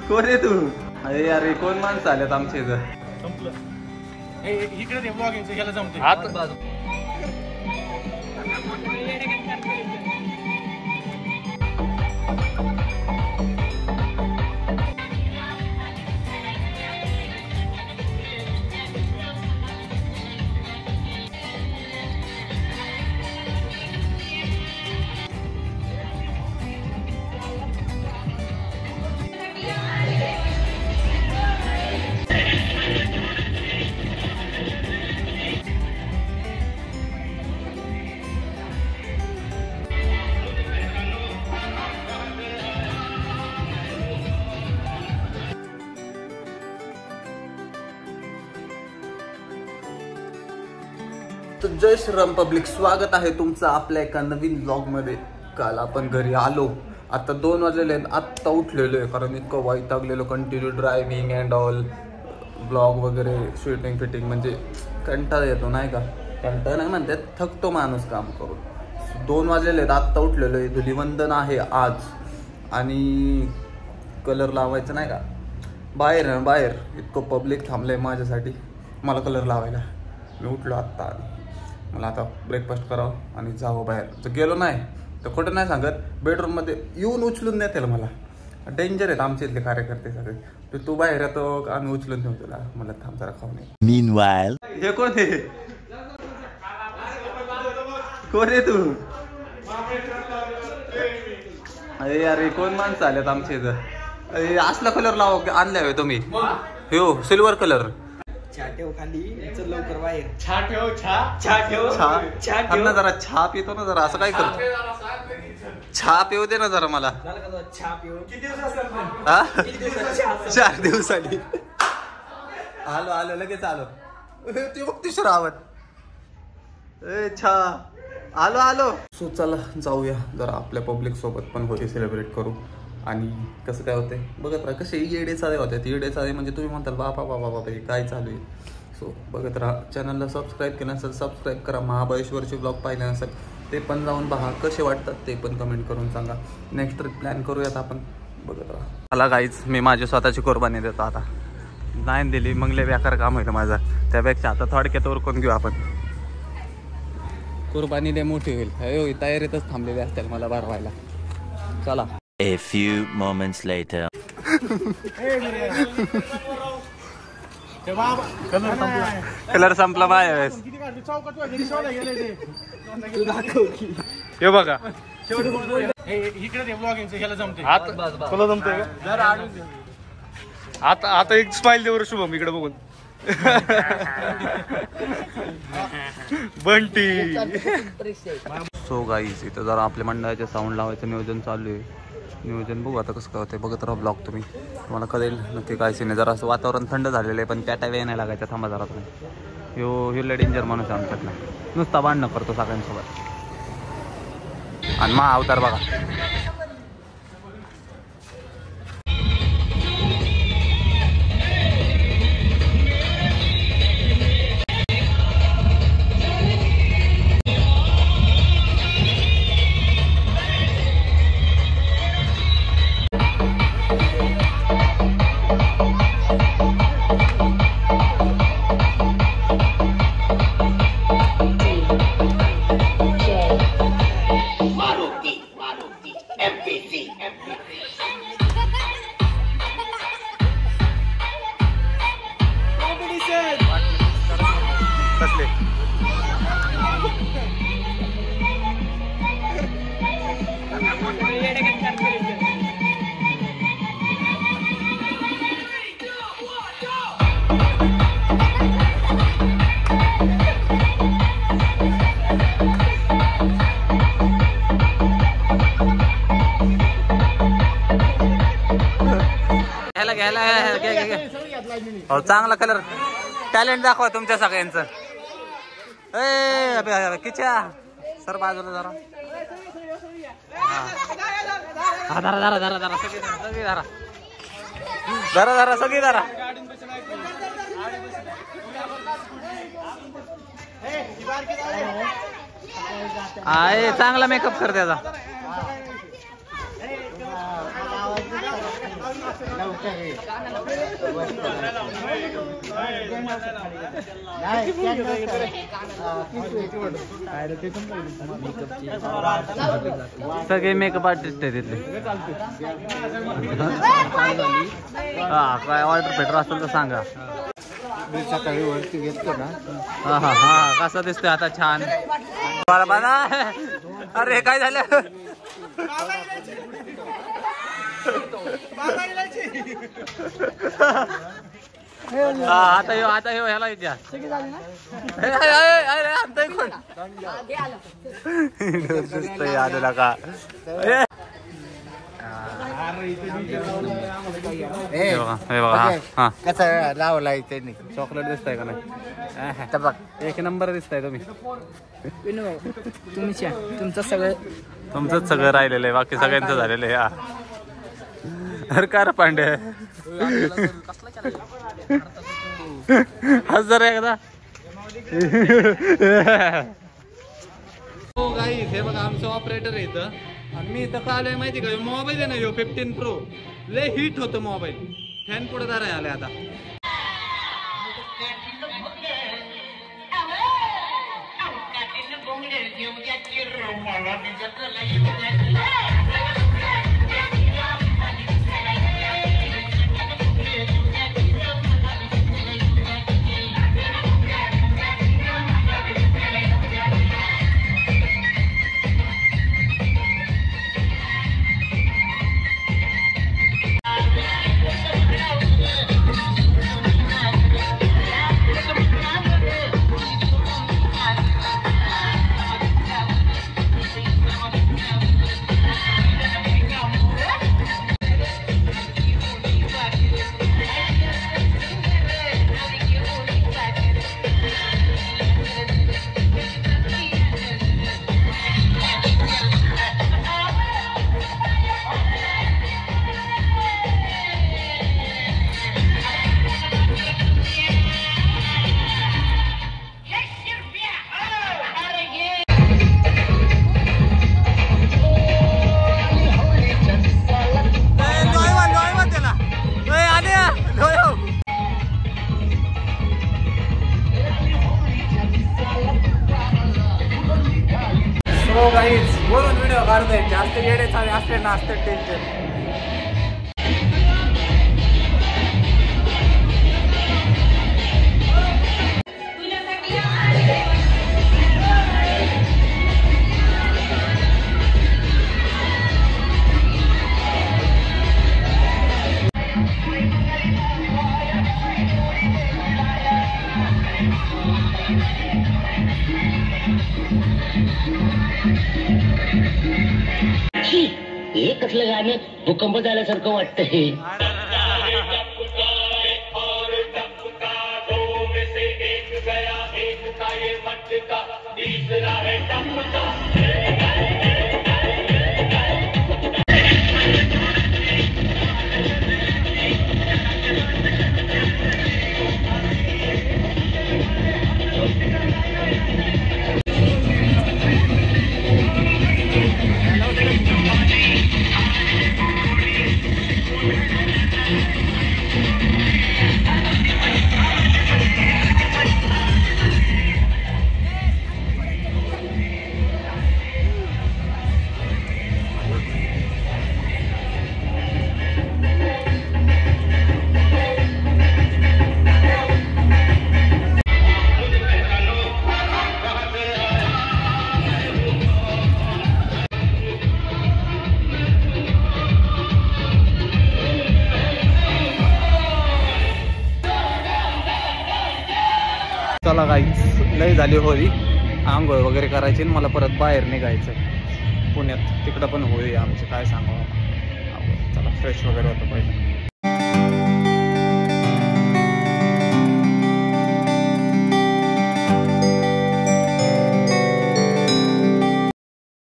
कोण आहे तू? अरे अरे कोण माणसं आल्यात आमच्या इथं. संपलं. इकडे ते ब्लॉगिंगचं ह्याला जमते. जय श्रीराम पब्लिक, स्वागत आहे तुमचं आपल्या एका नवीन ब्लॉग मध्ये. काल आपण घरी आलो, आता 2 वाजलेले आहेत. आत्ता उठलेलो आहे कारण इतकं वैतागलेलो. Continue driving and all blog वगैरे शूटिंग फिटिंग, म्हणजे कंटाळा येतो नाही का. कंटाळा नाही म्हणतात, थकतो माणूस काम करून. 2 वाजलेले आहेत, आत्ता उठलेलो आहे. धुलीवंदन आहे आज आणि कलर लावायचं नाही का. बाहेर इतकं पब्लिक थांबलंय माझ्यासाठी, मला कलर लावायला. मी उठलो आत्ता आणि मला आता ब्रेकफास्ट करावं आणि जावं बाहेर. जर गेलो नाही तर खोटं नाही सांगत, बेडरूममध्ये येऊन उचलून नेतील मला. डेंजर आहेत आमचे इथले कार्यकर्ते सगळे. तू बाहेर येतो आम्ही उचलून नेऊ तुला. मला थांब जरा खाऊन ये. Meanwhile, हे कोण आहे? कोण आहे तू? अरे अरे कोण माणसं आल्यात आमच्या इथं. अरे असला कलर लावा आणलाय होय तुम्ही? हो सिल्वर कलर. ठेव खाली चल लवकर बाहेर. छा ठेव. छाप ना जरा, छाप येतो ना जरा. असं काय करतो? छाप येऊ दे ना जरा मला. किती दिवस 4 दिवसांनी आलो लगेच आलो. ते बघ तिसरं आवड. आलो. सो चला जाऊया जरा आपल्या पब्लिक सोबत पण होळी सेलिब्रेट करू. आणि कसं काय होते बघत राहा. कसे येडे चाळे होते. येडे चाळे म्हणजे तुम्ही म्हणताल बाबा हे काय चालू आहे. सो बघत राहा. चॅनलला सबस्क्राईब केलं नसेल सबस्क्राईब करा. महाबळेश्वरचे ब्लॉग पाहिले नसेल ते पण जाऊन पहा. कसे वाटतात ते पण कमेंट करून सांगा. नेक्स्ट ट्रिप प्लॅन करूयात आपण. बघत राहा. मला गाईच मी माझी स्वतःची कुर्बानी देतो. आता नाही दिली मग लय बेकार काम होईल माझा. त्यापेक्षा आता थोडक्यात उरकून घेऊ आपण. कुर्बानी लय मोठी होईल. तयारीतच थांबलेले असतील मला भरवायला. चला. a few moments later. Colour संपला माझ्या वेळेस. हे बघा इकडे ते ब्लॉगिंगचं ह्याला जमते. तुला जमतंय का? आता एक स्माइल देवर शुभम इकडे बघून. बंटी. सो गाईज इथं जरा आपल्या मंडळाच्या साऊंड लावायचं नियोजन चालू आहे. नियोजन बघू आता कसं काय होतं. बघत राहा ब्लॉग तुम्ही. तुम्हाला कळेल नक्की काय सीन आहे. जरा असं वातावरण थंड झालेलं आहे पण त्या वेळ नाही लागायचा. थांबा जरा तुम्ही. ह्यो डेंजर माणूस आहे आमच्यात नाही. नुसता भांडणं करतो सगळ्यांसोबत. आणि मा अवतार बघा. हो चांगला कलर. टॅलेंट दाखवा तुमच्या सगळ्यांचं. किच्या सर बाजूला जरा. सगळी धरा. आहे चांगला मेकअप कर त्याचा. सगळे मेकअप आर्टिस्ट आहे तिथले. हा काय ऑर्डर पेटर असेल तर सांगा. सकाळी वरती घेतलो ना. हा हा हा कसा दिसतोय आता छान. अरे काय झालं. आता येऊ आता येऊ ह्याला विचार. दिसतोय आलेला का. कसं लावलाय त्यांनी. चॉकलेट दिसतंय का नाही. बघ एक नंबर दिसताय तुम्ही. तुमचं सगळं तुमचंच सगळं राहिलेलं आहे. बाकी सगळ्यांचं झालेलं आहे. अरे कार पांडे हस जरा एकदा. हो गाईस हे बघा आमचं ऑपरेटर आहे इथं. आणि मी इथं का आलोय माहिती का. मोबाईल आहे ना ह्यो 15 Pro लय हिट होतं मोबाईल. फॅन पुढे धराय आलाय आता. वरून व्हिडिओ काढतोय. जास्त गेडे चाले असले ना असते टेन्शन. हे कसलं गाणं भूकंप झाल्यासारखं वाटतंय. चला गाईच लय झाली होळी. आंघोळ वगैरे करायची आणि मला परत बाहेर निघायचं पुण्यात. तिकडं पण होळी आमची काय सांगावं. चला फ्रेश वगैरे होतं पहिलं.